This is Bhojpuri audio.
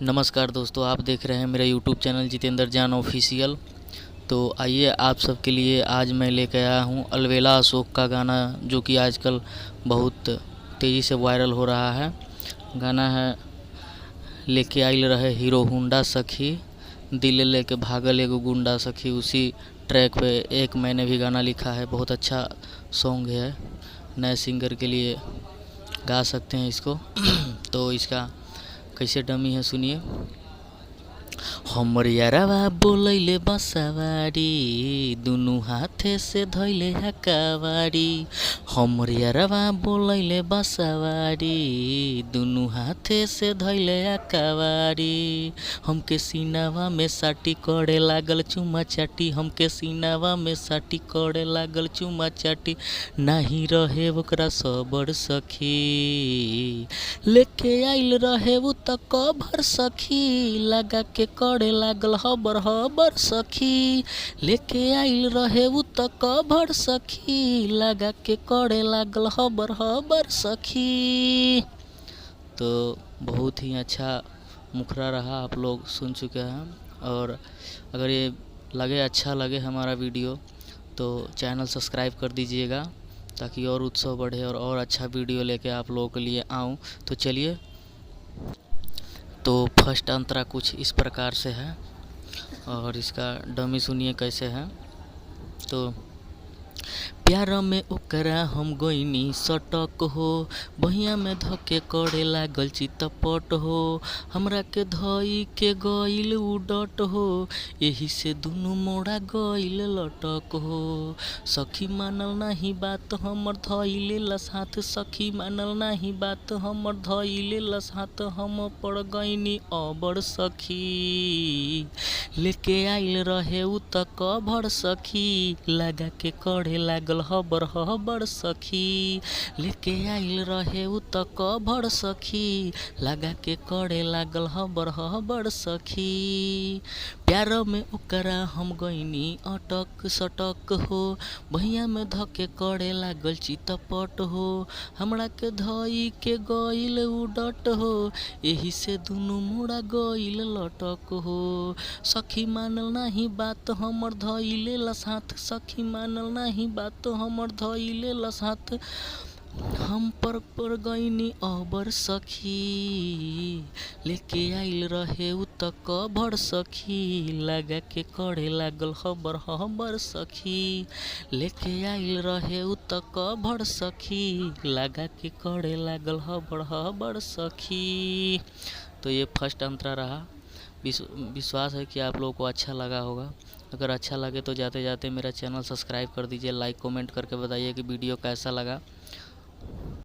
नमस्कार दोस्तों, आप देख रहे हैं मेरा यूट्यूब चैनल जितेंद्र जान ऑफिशियल। तो आइए आप सबके लिए आज मैं लेकर आया हूँ अलवेला अशोक का गाना, जो कि आजकल बहुत तेज़ी से वायरल हो रहा है। गाना है लेके आइल रहे हीरो हुंडा सखी, दिल लेके भागल एगो गुंडा सखी। उसी ट्रैक पे एक मैंने भी गाना लिखा है, बहुत अच्छा सॉन्ग है, नए सिंगर के लिए गा सकते हैं इसको। तो इसका कैसे डमी है सुनिए। हमर यारवा बोलैले बसवारी, दुनु हाथे से धैले हकावारी। हमर यारवा बोलैले बसवारी, दुनु हाथे से धैले हकावारी। हमके सीनावा में साटी करे लागल चुमा चाटी, हमके सीनावा में साटी करे लागल चुमा चाटी। नाही रहे ओकरा सबर सखी, लेके आइल रहे उ त कभर सखी, लगा के करे लागल हबर हबर सखी। लेके आइल रहे उ त कभर सखी, लगा के करे लागल हबर हबर सखी। तो बहुत ही अच्छा मुखरा रहा, आप लोग सुन चुके हैं। और अगर ये अच्छा लगे हमारा वीडियो तो चैनल सब्सक्राइब कर दीजिएगा, ताकि और उत्साह बढ़े और अच्छा वीडियो लेके आप लोगों के लिए आऊँ। तो चलिए, तो फर्स्ट अंतरा कुछ इस प्रकार से है और इसका डमी सुनिए कैसे है। तो प्यार में ओकरा हम गईनी सटक हो, बहिया में धके करे लागल चितपट हो। हमरा के धई के गईल उडट हो, यही से दुनु मोड़ा गईल लटक हो। सखी मानल नाही बात हमर धइले लस हाथ, सखी मानल नाही बात हमर धइले लस हाथ। हम पड़ गईनी अबर सखी, लेके आइल रहे उ त कभर सखी, लगा के करे लागल हबर हबर सखी। लेके आइल रहे उ त कभर सखी, लगा के करे लागल हबर हबर सखी। प्यार में ओकरा हम गईनी अटक सटक हो, भैया में धके करे लागल चितपट हो। हमरा के धई के गईल उडट हो, यही से दुनु मोड़ा गईल लटक हो। सखी मानल नाही बात हमर धइले लस हाथ, सखी मानल नाही बात हमर धइले लस हाथ। हम पर गईनी अबर सखी, लेके आइल रहे उ त कभर सखी, लगा के करे लागल हबर हबर सखी। लेके आइल रहे उ त कभर सखी, लगा के करे लागल हबर हबर सखी। तो ये फर्स्ट अंतरा रहा। विश्वास है कि आप लोगों को अच्छा लगा होगा। अगर अच्छा लगे तो जाते जाते मेरा चैनल सब्सक्राइब कर दीजिए, लाइक कमेंट करके बताइए कि वीडियो कैसा लगा।